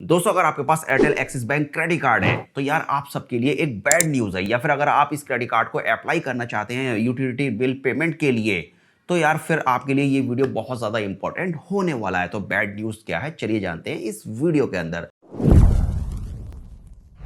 दोस्तों अगर आपके पास Airtel Axis bank credit card है तो यार आप सबके लिए एक बैड न्यूज़ है, या फिर अगर आप इस क्रेडिट कार्ड को अप्लाई करना चाहते हैं यूटिलिटी बिल पेमेंट के लिए तो यार फिर आपके लिए ये वीडियो बहुत ज़्यादा इंपॉर्टेंट होने वाला है। तो बैड न्यूज़ क्या है, चलिए जानते हैं इस वीडियो के अंदर।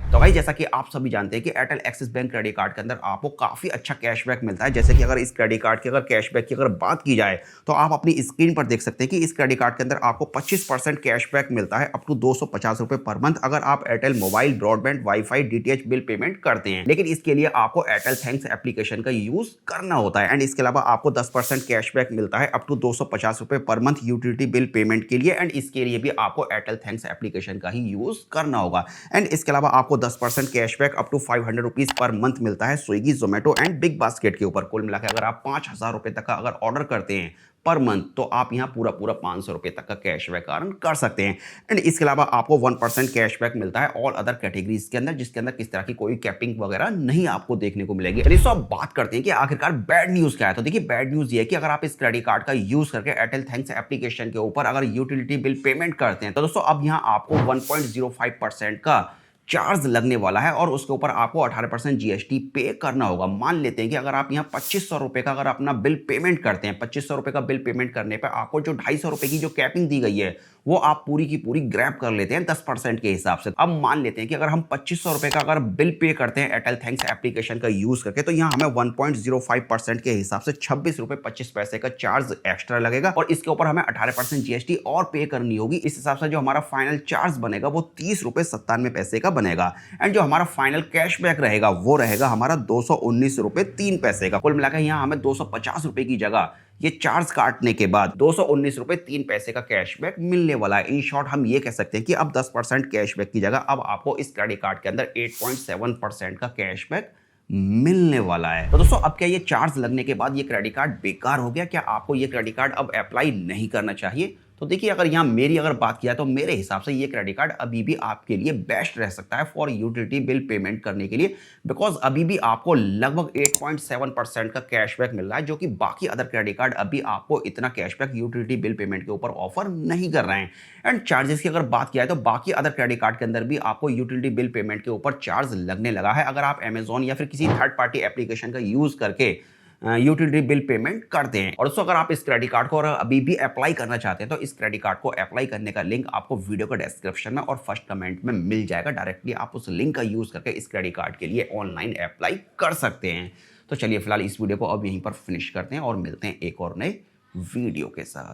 तो भाई जैसा कि आप सभी जानते हैं कि Airtel Axis bank credit card के अंदर आपको काफ़ी अच्छा कैशबैक मिलता है। जैसे कि अगर इस क्रेडिट कार्ड की अगर कैशबैक की अगर बात की जाए तो आप अपनी स्क्रीन पर देख सकते हैं कि इस क्रेडिट कार्ड के अंदर आपको 25% कैशबैक मिलता है अप टू 250 रुपए पर मंथ, अगर आप Airtel mobile broadband wifi DTH bill payment करते हैं। लेकिन इसके लिए आपको एयरटेल थैंक्स एप्लीकेशन का यूज करना होता है। एंड इसके अलावा आपको 10% कैशबैक मिलता है अप टू 250 रुपए per month utility bill payment के लिए। एंड इसके लिए भी आपको एयरटेल थैंक्स एप्लीकेशन का ही यूज करना होगा। एंड इसके अलावा आपको 10% cashback up to 500 rupees per month मिलता है Swiggy, Zomato and big basket के ऊपर। कुल मिलाकर अगर आप 5000 रुपए तक का अगर ऑर्डर करते हैं पर मंथ तो आप यहां पूरा 500 रुपए तक का कैशबैक अर्न कर सकते हैं। एंड इसके अलावा आपको 1% कैशबैक मिलता है ऑल अदर कैटेगरीज के अंदर, जिसके अंदर किस तरह की कोई कैपिंग वगैरह नहीं आपको देखने को मिलेगी। चलिए अब बात करते हैं कि आखिरकार बैड न्यूज क्या है। तो देखिए बैड न्यूज ये है कि अगर आप इस क्रेडिट कार्ड का यूज करके एयरटेल थैंक्स एप्लीकेशन के ऊपर अगर यूटिलिटी बिल पेमेंट करते हैं तो दोस्तों अब यहां आपको 1.05% का चार्ज लगने वाला है और उसके ऊपर आपको 18% जीएसटी पे करना होगा। मान लेते हैं कि अगर आप यहाँ 2500 रुपए का अगर अपना बिल पेमेंट करते हैं, 2500 रुपए का बिल पेमेंट करने पर आपको जो 250 रुपए की जो कैपिंग दी गई है वो आप पूरी की पूरी ग्रैब कर लेते हैं 10% के हिसाब से। अब मान लेते हैं कि अगर हम 2500 रुपए का अगर बिल पे करते हैं एयरटेल थैंक्स एप्लीकेशन का यूज करके तो यहाँ हमें 1.05% के हिसाब से 26 रुपए 25 पैसे का चार्ज एक्स्ट्रा लगेगा और इसके ऊपर हमें 18% जीएसटी और पे करनी होगी। इस हिसाब से जो हमारा फाइनल चार्ज बनेगा वो 30 रुपए 97 पैसे का बनेगा। एंड जो हमारा फाइनल कैशबैक रहेगा वो रहेगा हमारा 219 रुपए 3 पैसे का। कुल मिलाकर यहाँ हमें 250 रुपए की जगह ये चार्ज काटने के बाद 219 रुपए 3 पैसे का कैशबैक मिलने वाला है। इन शॉर्ट हम ये कह सकते हैं कि अब 10% कैशबैक की जगह अब आपको इस क्रेडिट कार्ड के अंदर 8.7% का कैशबैक मिलने वाला है। तो दोस्तों अब क्या ये चार्ज लगने के बाद ये क्रेडिट कार्ड बेकार हो गया? क्या आपको ये क्रेडिट कार्ड अब अप्लाई नहीं करना चाहिए? तो देखिए अगर यहाँ मेरी अगर बात किया तो मेरे हिसाब से ये क्रेडिट कार्ड अभी भी आपके लिए बेस्ट रह सकता है फॉर यूटिलिटी बिल पेमेंट करने के लिए, बिकॉज अभी भी आपको लगभग 8.7% का कैशबैक मिल रहा है, जो कि बाकी अदर क्रेडिट कार्ड अभी आपको इतना कैशबैक यूटिलिटी बिल पेमेंट के ऊपर ऑफर नहीं कर रहे हैं। एंड चार्जेस की अगर बात किया है तो बाकी अदर क्रेडिट कार्ड के अंदर भी आपको यूटिलिटी बिल पेमेंट के ऊपर चार्ज लगने लगा है अगर आप अमेजॉन या फिर किसी थर्ड पार्टी एप्लीकेशन का यूज करके यूटिलिटी बिल पेमेंट करते हैं। और दोस्तों अगर आप इस क्रेडिट कार्ड को अभी भी अप्लाई करना चाहते हैं तो इस क्रेडिट कार्ड को अप्लाई करने का लिंक आपको वीडियो के डिस्क्रिप्शन में और फर्स्ट कमेंट में मिल जाएगा। डायरेक्टली आप उस लिंक का यूज करके इस क्रेडिट कार्ड के लिए ऑनलाइन अप्लाई कर सकते हैं। तो चलिए फिलहाल इस वीडियो को अब यहीं पर फिनिश करते हैं और मिलते हैं एक और नए वीडियो के साथ।